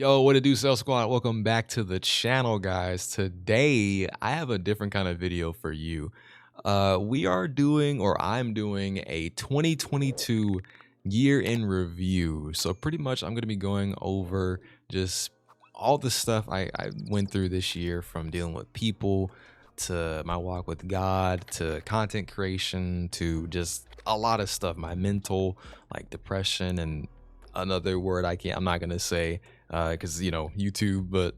Yo, what it do, Cell Squad? Welcome back to the channel, guys. Today, I have a different kind of video for you. We are doing, or I'm doing, a 2022 year in review. So pretty much, I'm going to be going over just all the stuff I went through this year, from dealing with people to my walk with God to content creation to just a lot of stuff. My mental, like depression, and another word I'm not gonna say because YouTube. But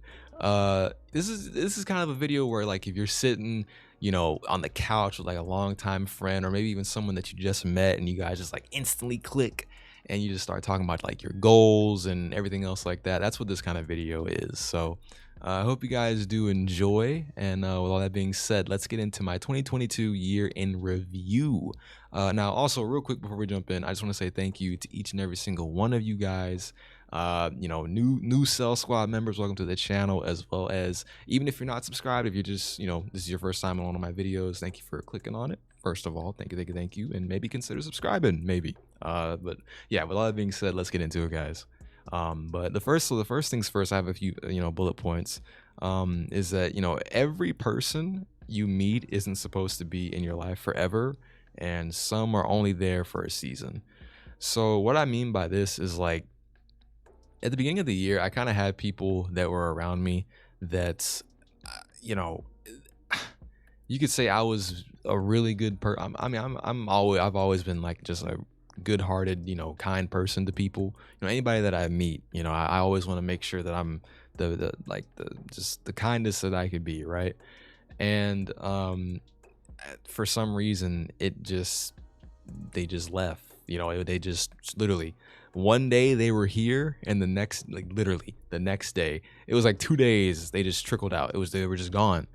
this is kind of a video where, like, if you're sitting on the couch with like a longtime friend, or maybe even someone that you just met, and you guys just like instantly click and you just start talking about like your goals and everything else like that. That's what this kind of video is. So I hope you guys do enjoy. And with all that being said, let's get into my 2022 year in review. Now, also, real quick before we jump in, I just want to say thank you to each and every single one of you guys. New Cell Squad members, welcome to the channel, as well as, even if you're not subscribed, if you're just, this is your first time on one of my videos, thank you for clicking on it. First of all, thank you, and maybe consider subscribing, maybe. But yeah, with all that being said, let's get into it, guys. But the first things first, I have a few bullet points. Is that every person you meet isn't supposed to be in your life forever, and some are only there for a season. So what I mean by this is, like, at the beginning of the year, I kind of had people that were around me that, you know, you could say I was a really good person. I've always been like just a good-hearted, kind person to people. Anybody that I meet, I always want to make sure that I'm the kindest that I could be, right? And for some reason, they just left. They just literally, one day they were here, and the next, like, literally the next day, it was like 2 days, they just trickled out. They were just gone.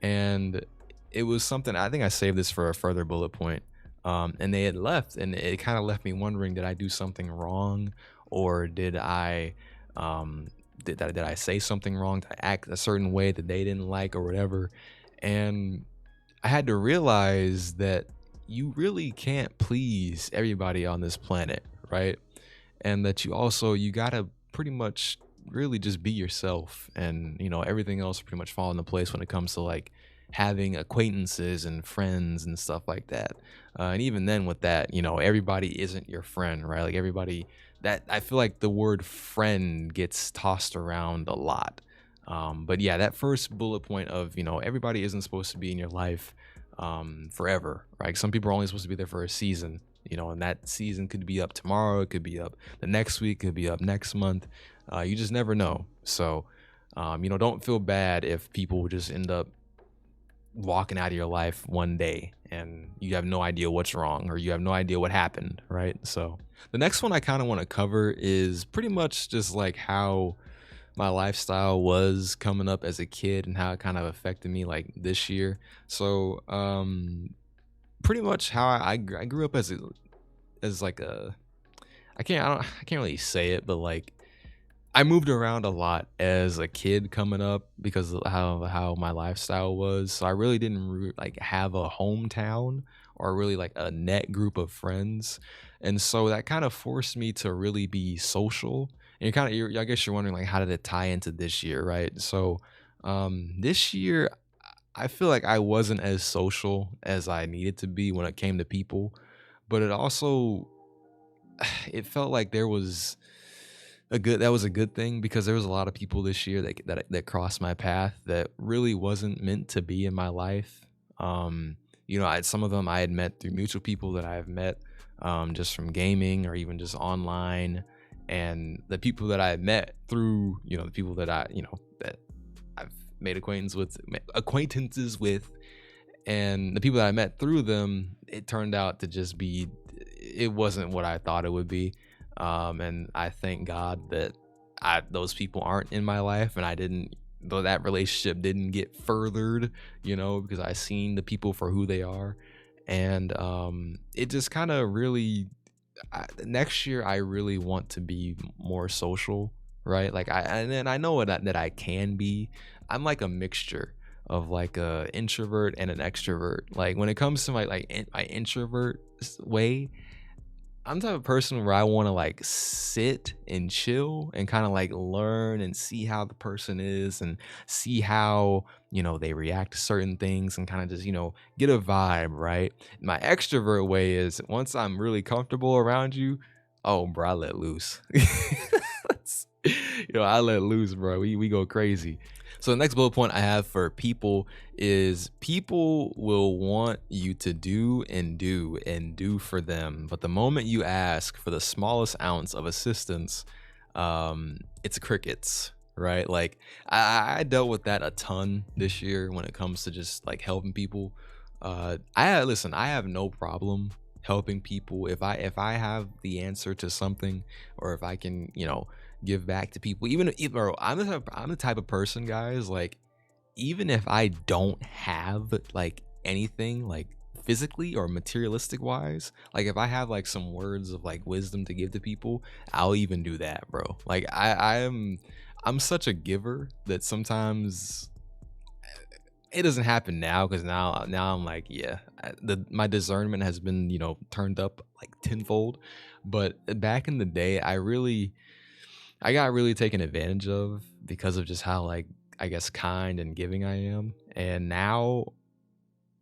And it was something, I think I saved this for a further bullet point. And they had left, and it kind of left me wondering, did I do something wrong, or did I did I say something wrong? Did I act a certain way that they didn't like, or whatever? And I had to realize that you really can't please everybody on this planet, right? And that you gotta pretty much really just be yourself, and everything else pretty much fall into place when it comes to, like, having acquaintances and friends and stuff like that. And even then, with that, everybody isn't your friend, right? Like, everybody, that, I feel like the word friend gets tossed around a lot. But yeah, that first bullet point of, everybody isn't supposed to be in your life forever, right? Some people are only supposed to be there for a season, and that season could be up tomorrow, it could be up the next week, it could be up next month. You just never know. So don't feel bad if people just end up walking out of your life one day and you have no idea what's wrong, or you have no idea what happened, right? So the next one I kind of want to cover is pretty much just like how my lifestyle was coming up as a kid, and how it kind of affected me like this year. So pretty much how I grew up as like a, I can't really say it, but like, I moved around a lot as a kid coming up because of how my lifestyle was. So I really didn't like have a hometown, or really like a net group of friends. And so that kind of forced me to really be social. And I guess you're wondering, like, how did it tie into this year, right? So this year, I feel like I wasn't as social as I needed to be when it came to people, but it also, it felt like there was that was a good thing, because there was a lot of people this year that crossed my path that really wasn't meant to be in my life. Some of them I had met through mutual people that I have met just from gaming, or even just online. And the people that I had met through, the people that that I've made acquaintances with, and the people that I met through them, it turned out to just be, it wasn't what I thought it would be. And I thank God that those people aren't in my life, and though that relationship didn't get furthered, because I seen the people for who they are. And it just kind of really, next year I really want to be more social, right? Like, and I know that I can be. I'm like a mixture of like a introvert and an extrovert. Like, when it comes to my introvert way, I'm the type of person where I want to like sit and chill and kind of like learn and see how the person is and see how, they react to certain things and kind of just, get a vibe, right? My extrovert way is once I'm really comfortable around you, oh, bro, I let loose. I let loose, bro. We go crazy. So the next bullet point I have for people is people will want you to do and do for them, but the moment you ask for the smallest ounce of assistance, it's crickets, right? Like I dealt with that a ton this year when it comes to just like helping people. Listen, I have no problem helping people if I have the answer to something, or if I can, give back to people. Bro, I'm the type of person, guys, like even if I don't have like anything like physically or materialistic wise, like if I have like some words of like wisdom to give to people, I'll even do that, bro. Like I'm such a giver that sometimes it doesn't happen now, because now I'm like, yeah, my discernment has been, turned up like tenfold. But back in the day, I got really taken advantage of because of just how, like, I guess, kind and giving I am. And now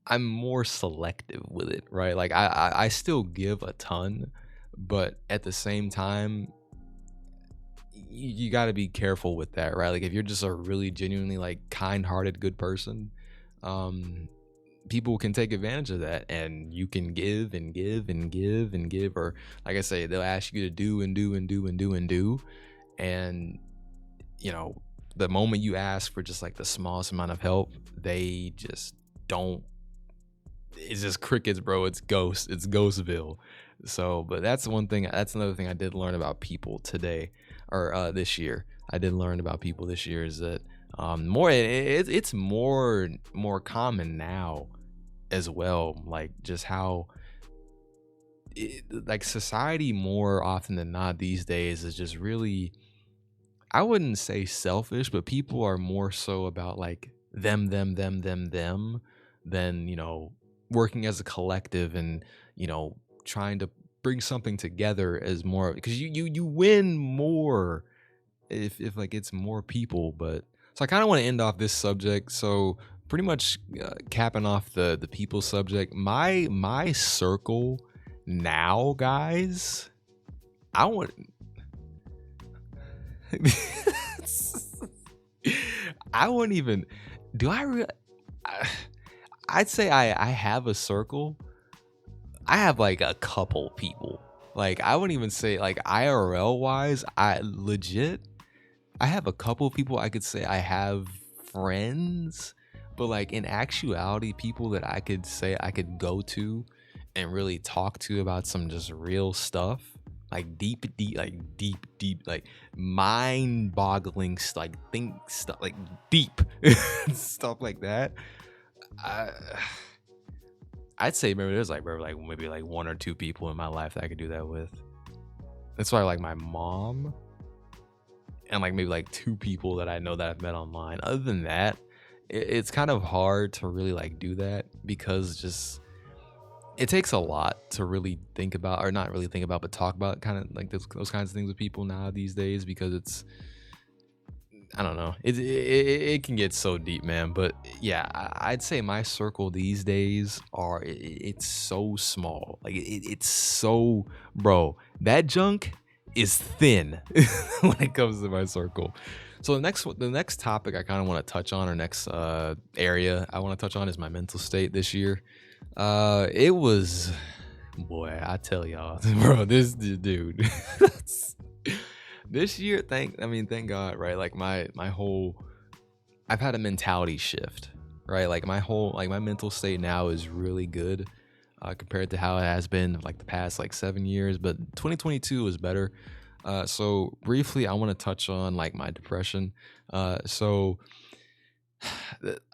I'm more selective with it, right? Like I still give a ton, but at the same time, you got to be careful with that, right? Like if you're just a really genuinely like kind-hearted good person, um people can take advantage of that, and you can give and give and give and give, or like I say, they'll ask you to do and do and do and do and do. And you know the moment you ask for just like the smallest amount of help, they just don't. It's just crickets, bro. It's Ghostville. So but that's another thing I did learn about people today, or this year. I did learn about people this year is that it's more common now as well, like just how like society more often than not these days is just really, I wouldn't say selfish, but people are more so about like them than, working as a collective and, trying to bring something together as more, because you win more if like it's more people. But so I kind of want to end off this subject. So pretty much capping off the people subject, my circle now, guys, I want I wouldn't even. Do I? I- I'd say I have a circle. I have like a couple people. Like I wouldn't even say like IRL wise. I legit. I have a couple of people I could say I have friends, but like in actuality, people that I could say I could go to and really talk to about some just real stuff, like deep, like mind-boggling, like think stuff, like deep stuff like that. I, I'd say maybe there's like maybe like one or two people in my life that I could do that with. That's why like my mom and like maybe like two people that I know that I've met online. Other than that, it's kind of hard to really like do that because just it takes a lot to really think about, or not really think about, but talk about kind of like those kinds of things with people now these days, because it's, I don't know, it can get so deep, man. But yeah, I'd say my circle these days it's so small, like it's so, bro, that junk is thin when it comes to my circle. So the next topic I kind of want to touch on, or next area I want to touch on, is my mental state this year. It was, boy, I tell y'all, bro, this dude, this year, thank God, right? Like my whole, I've had a mentality shift, right? Like my mental state now is really good, compared to how it has been like the past like 7 years. But 2022 was better. So briefly, I want to touch on like my depression. So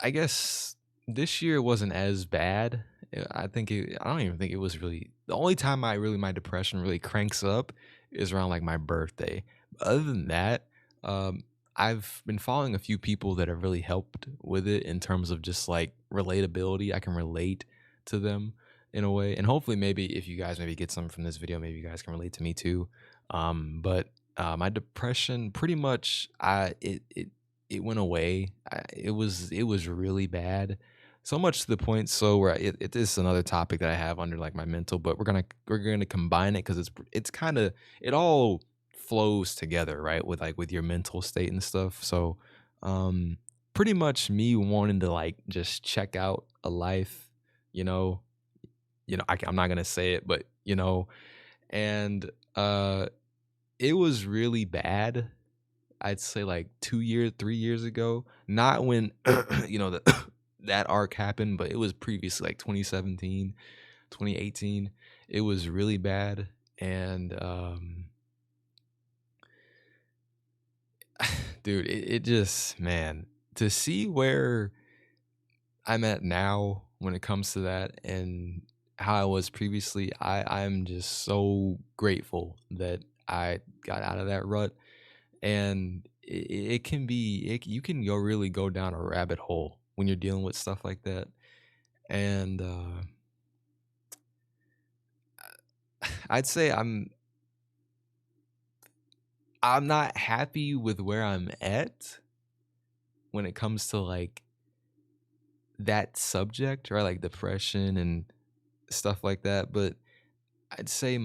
I guess this year wasn't as bad. I don't even think it was really, the only time my depression really cranks up is around like my birthday. Other than that, um, I've been following a few people that have really helped with it in terms of just like relatability. I can relate to them, in a way. And hopefully, maybe if you guys maybe get something from this video, maybe you guys can relate to me too. But my depression, pretty much, it went away. It was really bad, so much to the point so where it is another topic that I have under like my mental, but we're gonna combine it because it's kind of, it all flows together, right? With like with your mental state and stuff. So, um, pretty much me wanting to like just check out a life, you know, I'm not gonna say it, but and it was really bad. I'd say like 2 years, 3 years ago. Not when the that arc happened, but it was previously like 2017, 2018. It was really bad, and dude, it just, man, to see where I'm at now when it comes to that and how I was previously, I'm just so grateful that I got out of that rut. And it can be, you can really go down a rabbit hole when you're dealing with stuff like that. And I'd say I'm not happy with where I'm at when it comes to like that subject, right? Like depression and stuff like that. But I'd say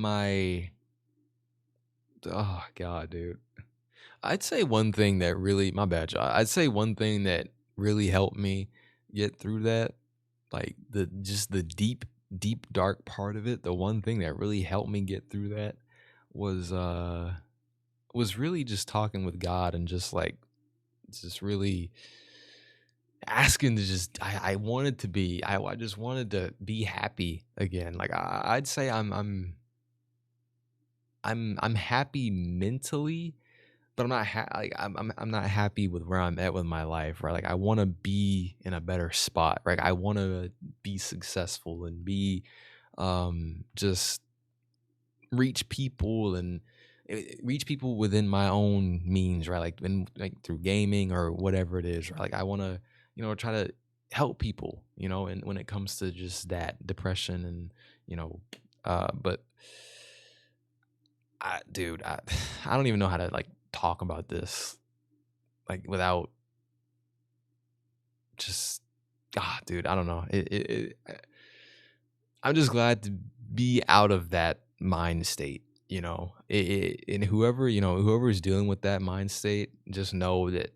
oh god, dude. I'd say one thing that really, my bad, y'all. I'd say one thing that really helped me get through that, like the deep dark part of it. The one thing that really helped me get through that was really just talking with God and just really asking to just, I wanted to be, I just wanted to be happy again. Like I'd say I'm happy mentally, but I'm not like I'm not happy with where I'm at with my life, right? Like I want to be in a better spot, right? I want to be successful and be just reach people and reach people within my own means, right? Like like through gaming or whatever it is, right? Like I want to, try to help people, and when it comes to just that depression and but dude, I don't even know how to like talk about this like without just, dude, I don't know. I'm just glad to be out of that mind state. And whoever's dealing with that mind state, just know that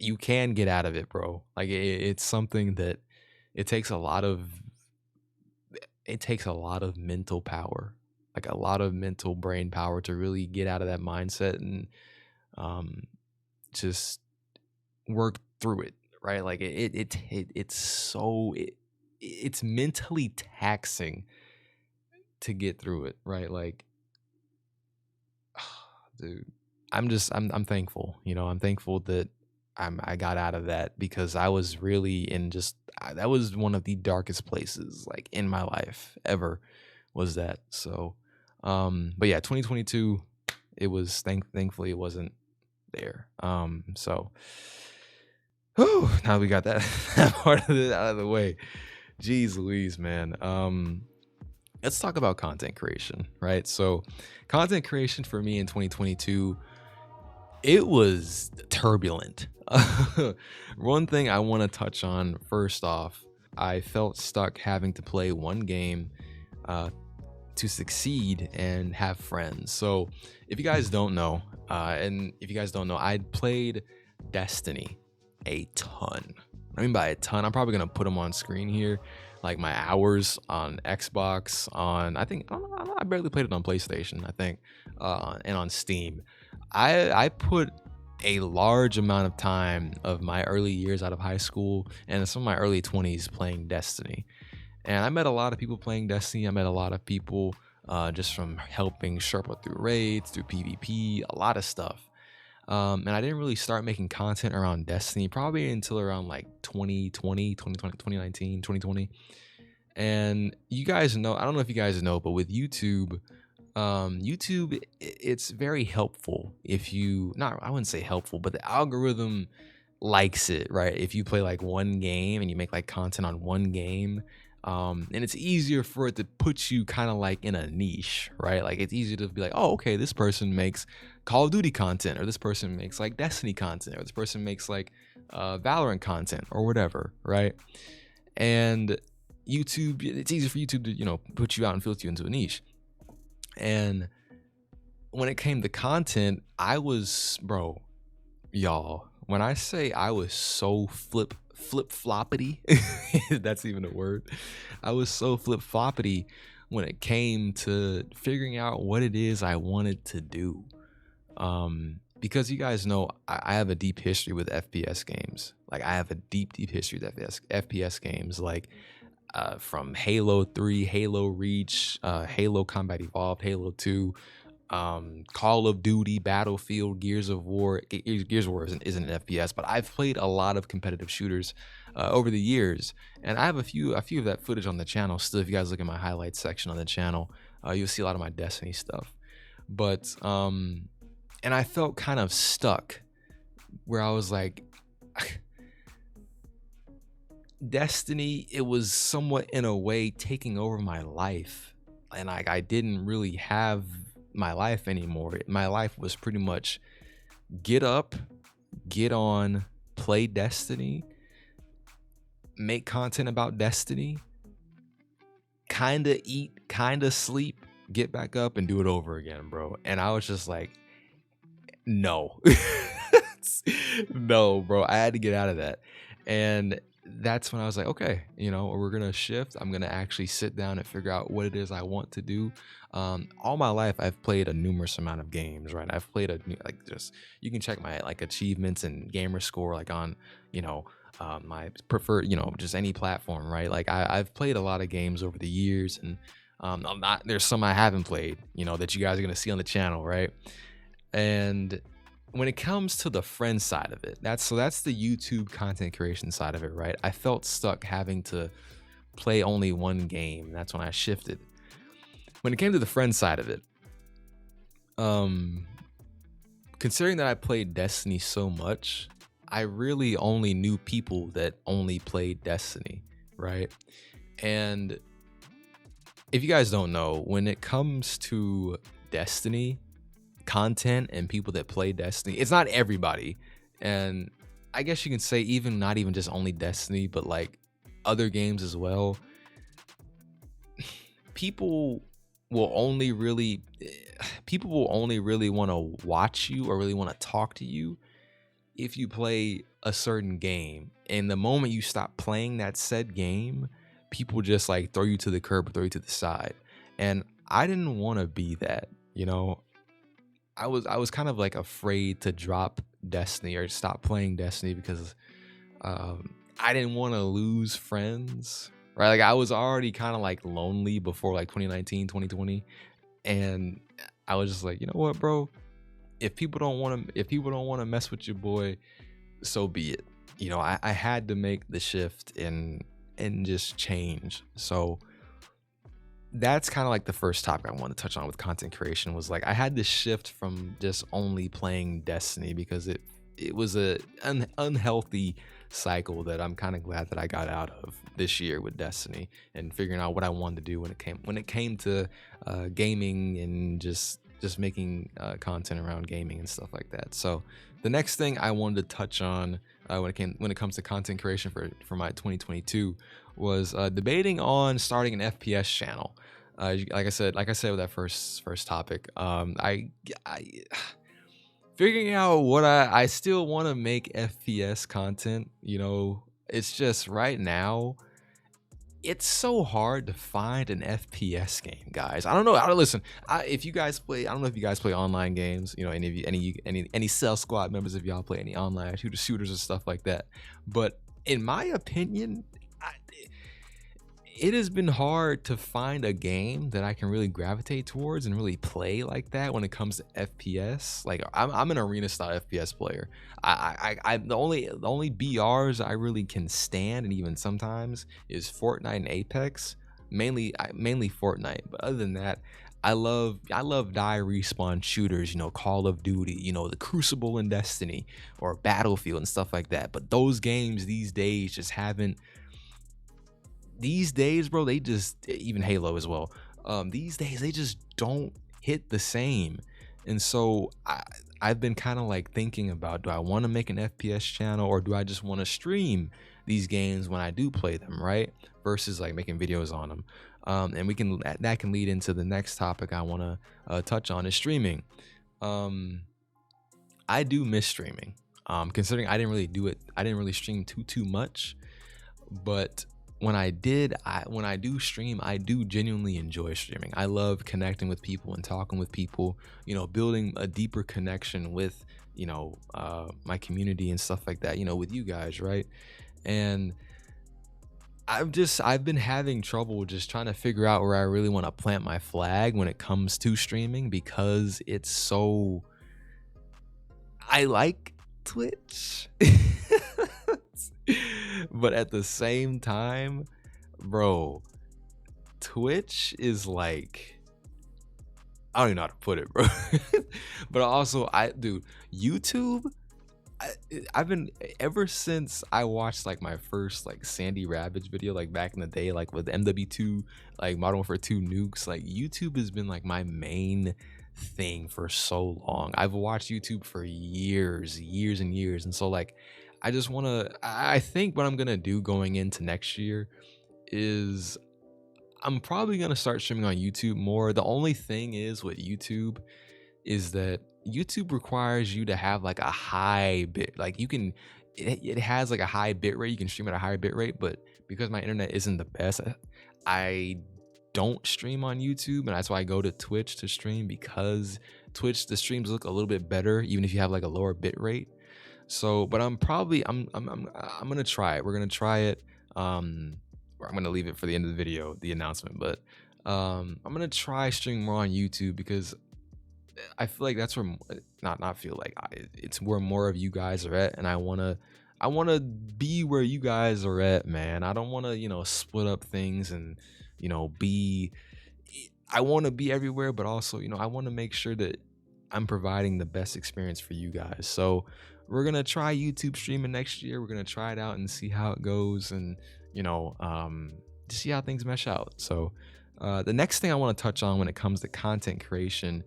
you can get out of it, bro. Like it's something that it takes a lot of it takes a lot of mental power, like a lot of mental brain power to really get out of that mindset and um just work through it, right? Like it's mentally taxing to get through it, right? Like, dude, I'm thankful. I'm thankful that I got out of that because I was really in just that was one of the darkest places like in my life ever, was that. So but yeah, 2022, it was thankfully it wasn't there. So whew, now we got that, that part of it out of the way. Jeez Louise, man. Let's talk about content creation, right? So content creation for me in 2022, it was turbulent. One thing I want to touch on first off, I felt stuck having to play one game to succeed and have friends. So if you guys don't know, I played Destiny a ton. I mean by a ton, I'm probably gonna put them on screen here, like my hours on Xbox. I barely played it on PlayStation, I think, and on Steam. I put a large amount of time of my early years out of high school and some of my early 20s playing Destiny. And I met a lot of people playing Destiny. I met a lot of people just from helping Sherpa through raids, through PvP, a lot of stuff. And I didn't really start making content around Destiny probably until around like 2020, 2020, 2019, 2020. And you guys know, I don't know if you guys know, but with YouTube, it's very helpful if you, not, I wouldn't say helpful, but the algorithm likes it, right? If you play like one game and you make like content on one game, And it's easier for it to put you kind of like in a niche, right? Like it's easier to be like, oh, okay, this person makes Call of Duty content, or this person makes like Destiny content, or this person makes like Valorant content, or whatever, right? And YouTube, it's easy for YouTube to, put you out and filter you into a niche. And when it came to content, I was, bro, y'all, when I say I was so flip floppity, that's even a word. I was so flip floppity when it came to figuring out what it is I wanted to do. Because you guys know I have a deep history with FPS games. Like I have a deep history with FPS games, like from Halo 3, Halo Reach, Halo Combat Evolved, Halo 2, Call of Duty, Battlefield, Gears of War. Gears of War isn't an FPS, but I've played a lot of competitive shooters over the years, and I have a few of that footage on the channel still. If you guys look at my highlights section on the channel, you'll see a lot of my Destiny stuff. But and I felt kind of stuck where I was like, Destiny, it was somewhat in a way taking over my life, and I didn't really have my life anymore. My life was pretty much get up, get on, play Destiny, make content about Destiny, kinda eat, kinda sleep, get back up and do it over again, bro. And I was just like, no. No, bro. I had to get out of that. And that's when I was like, okay, we're gonna shift. I'm gonna actually sit down and figure out what it is I want to do. All my life I've played a numerous amount of games, right? I've played you can check my like achievements and gamer score like on my preferred, just any platform, right? Like I've played a lot of games over the years, and there's some I haven't played, that you guys are gonna see on the channel, right? And when it comes to the friend side of it, that's the YouTube content creation side of it, right? I felt stuck having to play only one game. That's when I shifted. When it came to the friend side of it, considering that I played Destiny so much, I really only knew people that only played Destiny, right? And if you guys don't know, when it comes to Destiny content and people that play Destiny, it's not everybody. And I guess you can say not even just only Destiny, but like other games as well. People will only really want to watch you or really want to talk to you if you play a certain game. And the moment you stop playing that said game, people just like throw you to the curb, throw you to the side. And I didn't want to be that, I was kind of like afraid to drop Destiny or stop playing Destiny because I didn't want to lose friends, right? Like I was already kind of like lonely before like 2019, 2020, and I was just like, you know what, bro? If people don't want to mess with your boy, so be it. I had to make the shift and just change. So that's kind of like the first topic I wanted to touch on with content creation, was like I had to shift from just only playing Destiny because it was an unhealthy cycle that I'm kind of glad that I got out of this year with Destiny, and figuring out what I wanted to do when it came to gaming and just making content around gaming and stuff like that. So the next thing I wanted to touch on when it comes to content creation for my 2022 was debating on starting an FPS channel. Like I said with that first topic, I figuring out what I still want to make FPS content. It's just right now it's so hard to find an FPS game, guys. I don't know. Listen, if you guys play, I don't know if you guys play online games. Any of you, any Cell Squad members, if y'all play any online shooters and stuff like that. But in my opinion, it has been hard to find a game that I can really gravitate towards and really play like that when it comes to FPS. Like I'm an arena style FPS player. The only BRs I really can stand, and even sometimes, is Fortnite and Apex. Mainly Fortnite, but other than that, I love die respawn shooters, Call of Duty, the Crucible and Destiny, or Battlefield and stuff like that. But those games these days just haven't these days, bro, they just, even Halo as well. These days they just don't hit the same. And so I've been kind of like thinking about, do I want to make an FPS channel, or do I just want to stream these games when I do play them, right? Versus like making videos on them. And we can, that can lead into the next topic I want to touch on, is streaming. I do miss streaming. Considering I didn't really do it, I didn't really stream too much, but when I do stream, I do genuinely enjoy streaming. I love connecting with people and talking with people, you know, building a deeper connection with, you know, my community and stuff like that, you know, with you guys, right? And I've been having trouble just trying to figure out where I really want to plant my flag when it comes to streaming, because it's so, I like Twitch. But at the same time, bro, Twitch is like, I don't even know how to put it, bro. But also, dude, YouTube, I've been, ever since I watched like my first like Sandy Ravage video, like back in the day, like with MW2, like Modern Warfare 2 nukes, like YouTube has been like my main thing for so long. I've watched YouTube for years and years. And so like, I just want to, I think what I'm going to do going into next year is I'm probably going to start streaming on YouTube more. The only thing is with YouTube is that YouTube requires you to have like a high bit, like you can, it has like a high bit rate. You can stream at a higher bit rate, but because my internet isn't the best, I don't stream on YouTube, and that's why I go to Twitch to stream, because Twitch, the streams look a little bit better even if you have like a lower bit rate. So, but I'm gonna try it. We're gonna try it. I'm gonna leave it for the end of the video, the announcement. But I'm gonna try streaming more on YouTube, because I feel like that's where, not feel like, it's where more of you guys are at, and I wanna be where you guys are at, man. I don't wanna, you know, split up things and, you know, I want to be everywhere, but also, you know, I want to make sure that I'm providing the best experience for you guys. So we're going to try YouTube streaming next year. We're going to try it out and see how it goes, and, you know, to see how things mesh out. So the next thing I want to touch on when it comes to content creation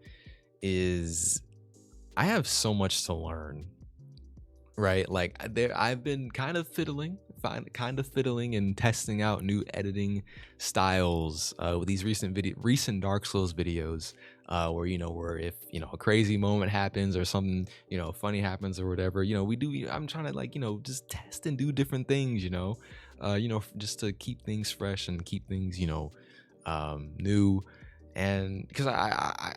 is I have so much to learn, right? Like I've been kind of fiddling and testing out new editing styles with these recent Dark Souls videos, where, you know, where if, you know, a crazy moment happens or something, you know, funny happens or whatever, you know, I'm trying to, like, you know, just test and do different things, you know, just to keep things fresh and keep things, you know, new. And because I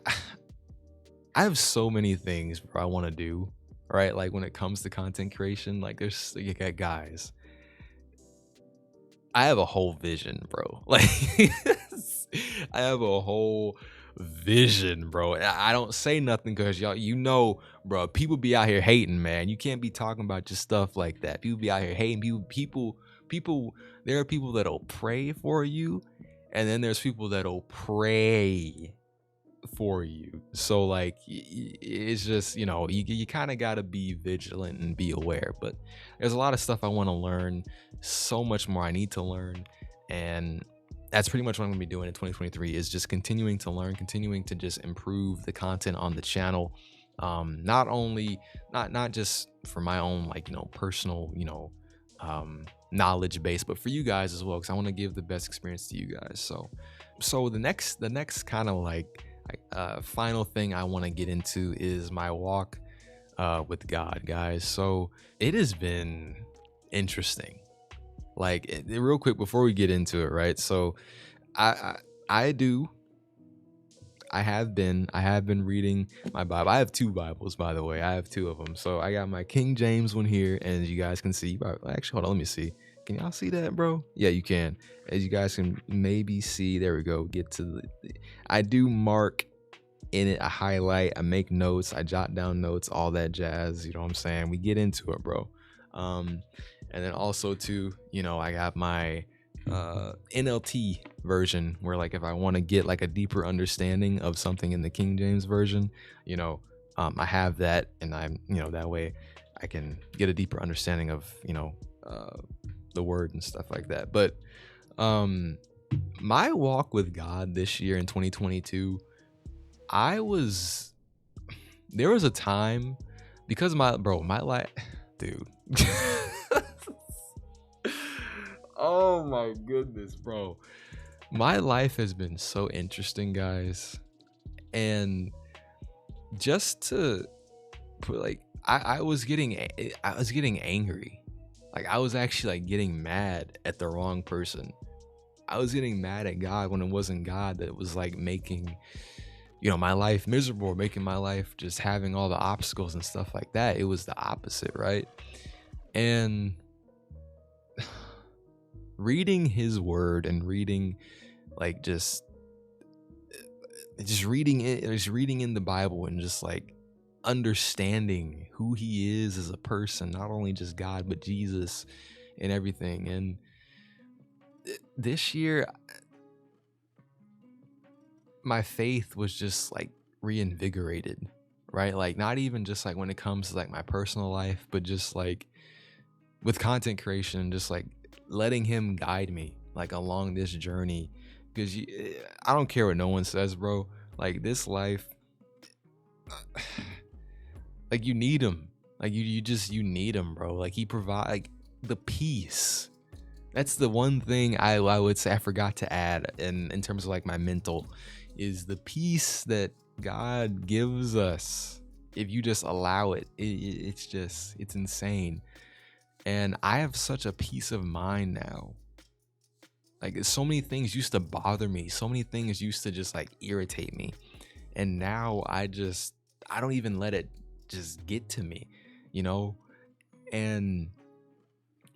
have so many things I want to do, right? Like when it comes to content creation, like there's, guys, I have a whole vision, bro. Like I have a whole vision, bro. And I don't say nothing because y'all, you know, bro, people be out here hating, man. You can't be talking about just stuff like that. People be out here hating. People. There are people that'll pray for you, and then there's people that'll pray for you. So like, it's just, you know, you kind of got to be vigilant and be aware. But there's a lot of stuff I want to learn, so much more I need to learn, and that's pretty much what I'm gonna be doing in 2023, is just continuing to learn, continuing to just improve the content on the channel. Not just for my own, like, you know, personal, you know, knowledge base, but for you guys as well, because I want to give the best experience to you guys. So the next kind of like final thing I want to get into is my walk with God, guys. So it has been interesting. Like, real quick before we get into it, right? So I have been reading my Bible. I have two Bibles, by the way. I have two of them. So I got my King James one here, and as you guys can see, actually, hold on, let me see. Can y'all see that, bro? Yeah, you can. As you guys can maybe see, there we go. Get to I do mark in it, I highlight, I make notes, I jot down notes, all that jazz. You know what I'm saying? We get into it, bro. And then also too, you know, I got my NLT version, where like if I want to get like a deeper understanding of something in the King James version, you know, I have that, and I'm, you know, that way I can get a deeper understanding of, you know, the word and stuff like that. But Um, my walk with God this year in 2022, I was there was a time because my life, dude. Oh my goodness, bro. My life has been so interesting, guys. And just to put like I was getting angry. Like I was actually like getting mad at the wrong person. I was getting mad at God when it wasn't God that was like making, my life miserable, making my life just having all the obstacles and stuff like that. It was the opposite, right? And reading his word and reading like just reading it, just reading in the Bible and just like understanding who he is as a person, not only just God, but Jesus and everything. And this year, my faith was just like reinvigorated, right? Like, not even just like when it comes to like my personal life, but just like with content creation, just like letting him guide me like along this journey. Because I don't care what no one says, bro. Like, this life, like you need him, like you need him, bro. Like he provide like the peace. That's the one thing I would say I forgot to add in terms of like my mental, is the peace that God gives us if you just allow it. It's insane. And I have such a peace of mind now. Like, so many things used to bother me, so many things used to just like irritate me, and now I don't even let it just get to me, you know. And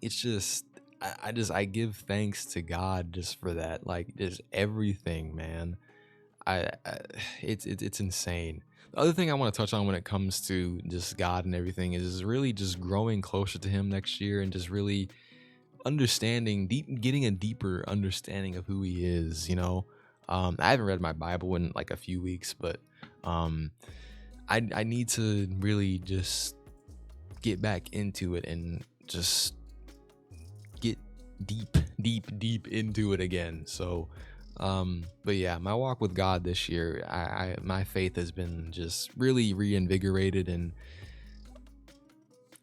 it's just I give thanks to God just for that, like just everything, man. I it's insane. The other thing I want to touch on when it comes to just God and everything is really just growing closer to him next year, and just really getting a deeper understanding of who he is, you know. I haven't read my Bible in like a few weeks, but um I need to really just get back into it and just get deep into it again. So but yeah, my walk with God this year, my faith has been just really reinvigorated, and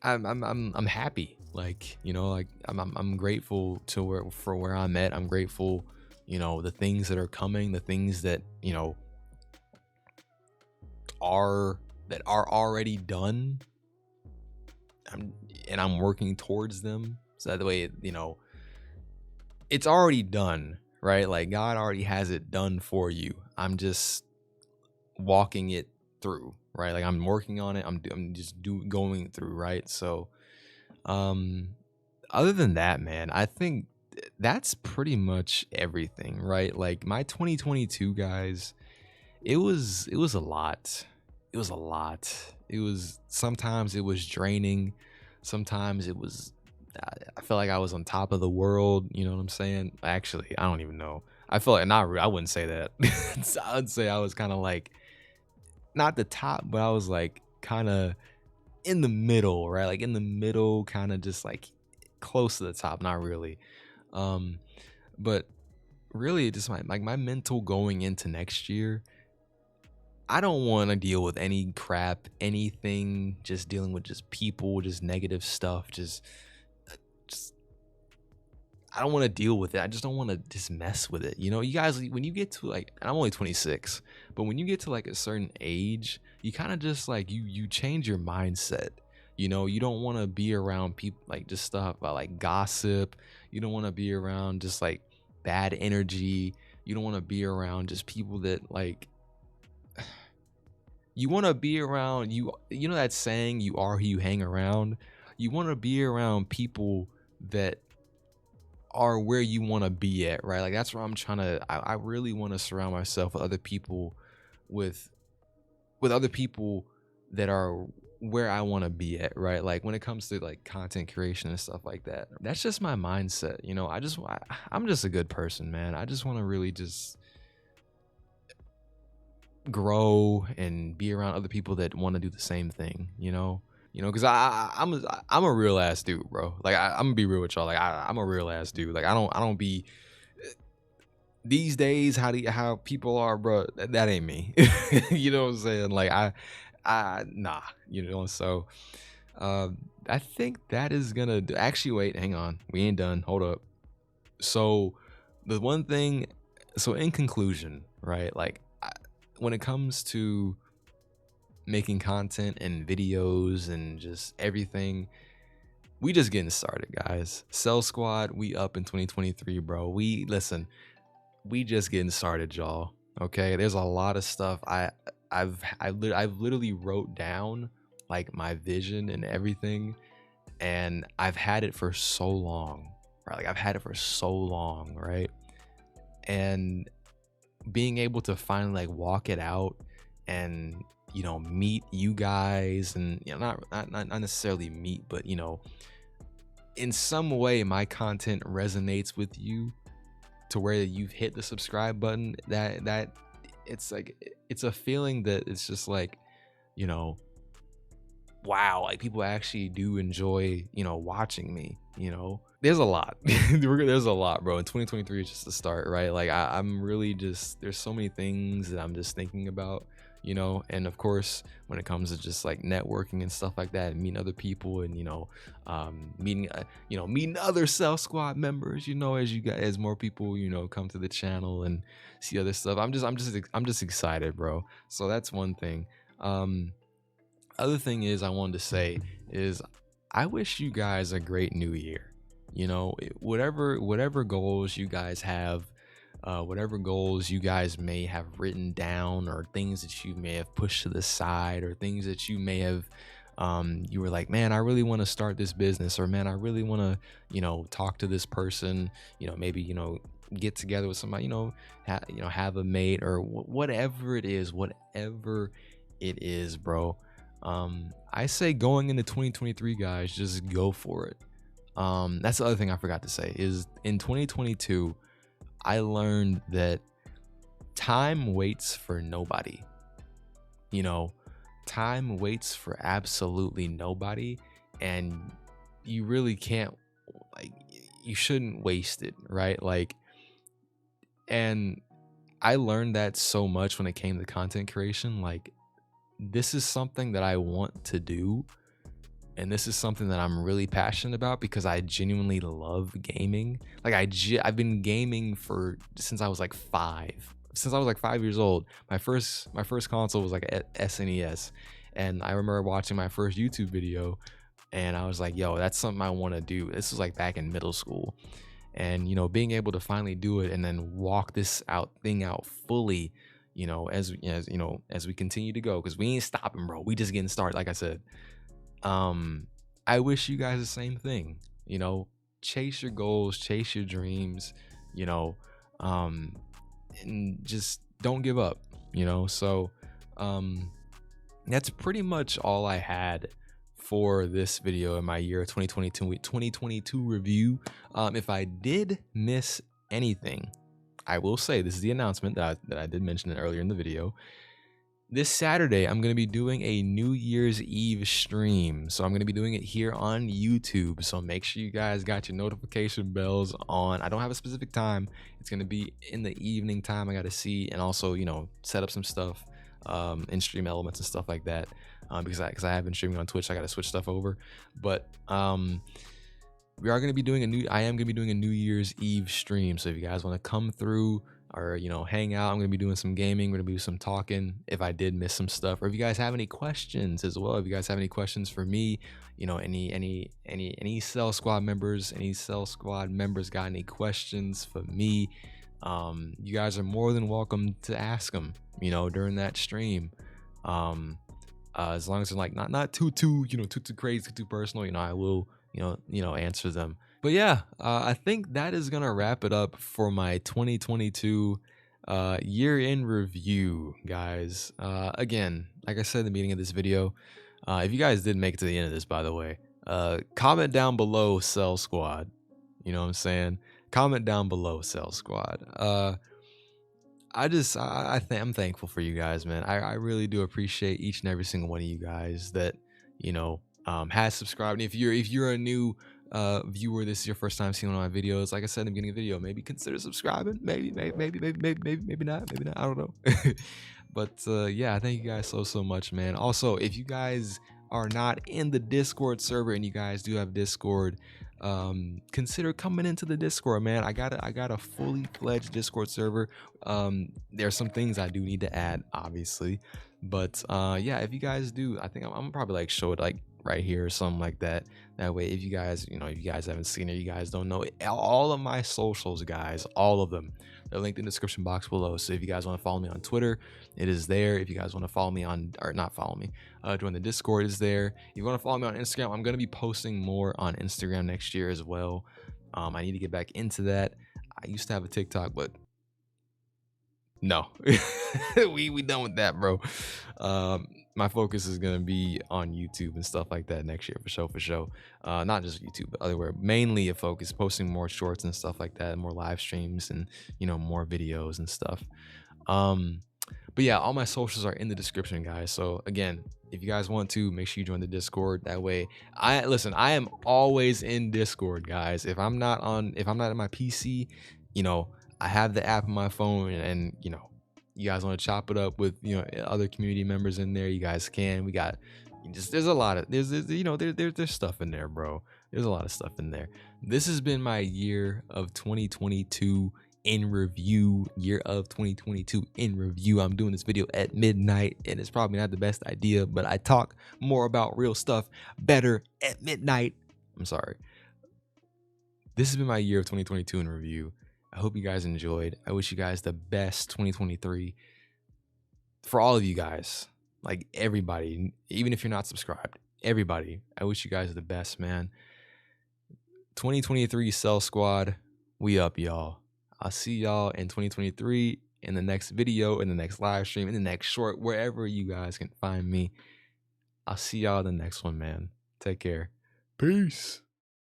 I'm happy. Like, like I'm grateful to where I'm at. I'm grateful, the things that are coming, the things that, are already done. I'm working towards them. So that way, it's already done, right? Like God already has it done for you. I'm just walking it through, right? Like I'm working on it. I'm just going through, right? So um other than that, man, I think that's pretty much everything, right? Like my 2022, guys, it was a lot. It was a lot. It was, sometimes it was draining. Sometimes it was, I felt like I was on top of the world. You know what I'm saying? Actually, I don't even know. I feel like not. I wouldn't say that. I'd say I was kind of like not the top, but I was like kind of in the middle, right? Like in the middle, kind of just like close to the top. Not really. Um, but really, just my mental going into next year. I don't want to deal with any crap, anything, just dealing with just people, just negative stuff, just I don't want to deal with it. I just don't want to just mess with it. You guys, when you get to like, and I'm only 26, but when you get to like a certain age, you kind of just like you change your mindset. You don't want to be around people like just stuff about like gossip. You don't want to be around just like bad energy. You don't want to be around just people that like, you want to be around, you know that saying, you are who you hang around. You want to be around people that are where you want to be at, right? Like that's where I'm trying to, I really want to surround myself with other people, with other people that are where I want to be at, right? Like when it comes to like content creation and stuff like that, that's just my mindset. I'm just a good person, man. I just want to really just grow and be around other people that want to do the same thing, because I'm a real ass dude, bro. Like I'm gonna be real with y'all. Like I'm a real ass dude. Like I don't be these days, how people are, bro, that ain't me. You know what I'm saying? Like nah, you know. So I think that is gonna actually, wait, hang on, we ain't done. Hold up. So the one thing, so in conclusion, right? Like when it comes to making content and videos and just everything, we just getting started, guys. Cell Squad, we up in 2023, bro. We listen, we just getting started, y'all. Okay, there's a lot of stuff I've literally wrote down like my vision and everything, and I've had it for so long, right? Like I've had it for so long, right? And being able to finally like walk it out and meet you guys, and not necessarily meet, but in some way my content resonates with you to where you've hit the subscribe button, that it's like, it's a feeling that it's just like, you know wow, like people actually do enjoy watching me. There's a lot. There's a lot, bro, and 2023 is just the start, right? Like I'm really just, there's so many things that I'm just thinking about, and of course when it comes to just like networking and stuff like that, and meeting other people, and meeting other Cell Squad members, as you guys, as more people come to the channel and see other stuff. I'm just excited, bro. So that's one thing. Other thing is, I wanted to say is, I wish you guys a great new year. Whatever goals you guys have, whatever goals you guys may have written down, or things that you may have pushed to the side, or things that you may have, you were like, man, I really want to start this business, or man, I really want to talk to this person, maybe get together with somebody, have a mate, or whatever it is, bro. I say going into 2023, guys, just go for it. That's the other thing I forgot to say is, in 2022, I learned that time waits for nobody. Time waits for absolutely nobody, and you really can't, like, you shouldn't waste it, right? Like, and I learned that so much when it came to content creation. Like, this is something that I want to do, and this is something that I'm really passionate about, because I genuinely love gaming. Like I've been gaming since I was like 5 years old. My first console was like a SNES, and I remember watching my first YouTube video, and I was like, yo, that's something I want to do. This was like back in middle school, and being able to finally do it and then walk this thing out fully, as we continue to go, because we ain't stopping, bro. We just getting started, like I said. I wish you guys the same thing. Chase your goals, chase your dreams, and just don't give up. So that's pretty much all I had for this video in my year 2022 review. If I did miss anything, I will say, this is the announcement that I did mention it earlier in the video. This Saturday, I'm going to be doing a New Year's Eve stream. So I'm going to be doing it here on YouTube. So make sure you guys got your notification bells on. I don't have a specific time. It's going to be in the evening time. I got to see, and also, set up some stuff, in stream elements and stuff like that. Because I have been streaming on Twitch. I got to switch stuff over. But we are going to be doing I am going to be doing a New Year's Eve stream. So if you guys want to come through, or hang out, I'm gonna be doing some gaming, we're gonna do some talking if I did miss some stuff, or if you guys have any questions as well. If you guys have any questions for me, any Cell Squad members, got any questions for me, you guys are more than welcome to ask them during that stream. As long as they're like not too crazy, too personal, I will answer them. But yeah, I think that is gonna wrap it up for my 2022 year-end review, guys. Again, like I said in the beginning of this video, if you guys didn't make it to the end of this, by the way, comment down below Cell Squad. You know what I'm saying? Comment down below Cell Squad. I'm thankful for you guys, man. I really do appreciate each and every single one of you guys that has subscribed. And if you're a new viewer, this is your first time seeing one of my videos, like I said in the beginning of the video, maybe consider subscribing. Maybe not. I don't know. But yeah, thank you guys so much, man. Also, if you guys are not in the Discord server and you guys do have Discord, consider coming into the Discord, man. I got a fully fledged Discord server. There's some things I do need to add, obviously, but yeah, if you guys do, I think I'm gonna probably like show it like right here or something like that. That way, if you guys, if you guys haven't seen it, you guys don't know it, all of my socials, guys, all of them, they're linked in the description box below. So if you guys want to follow me on Twitter, it is there. If you guys want to follow me on, or not follow me, join the Discord, is there. If you want to follow me on Instagram, I'm going to be posting more on Instagram next year as well. I need to get back into that. I used to have a TikTok, but no, we done with that, bro. My focus is gonna be on YouTube and stuff like that next year, for sure. Not just YouTube, but otherwhere. Mainly a focus, posting more shorts and stuff like that, more live streams, and more videos and stuff. But yeah, all my socials are in the description, guys. So again, if you guys want to, make sure you join the Discord. That way, I am always in Discord, guys. If I'm not in my PC, I have the app on my phone, and you guys want to chop it up with other community members in there, you guys can. We got there's a lot of there's stuff in there, bro. There's a lot of stuff in there. This has been my year of 2022 in review. Year of 2022 in review. I'm doing this video at midnight, and it's probably not the best idea, but I talk more about real stuff better at midnight. I'm sorry. This has been my year of 2022 in review. I hope you guys enjoyed. I wish you guys the best 2023 for all of you guys, like everybody, even if you're not subscribed, everybody. I wish you guys the best, man. 2023 Cell Squad, we up, y'all. I'll see y'all in 2023 in the next video, in the next live stream, in the next short, wherever you guys can find me. I'll see y'all in the next one, man. Take care. Peace.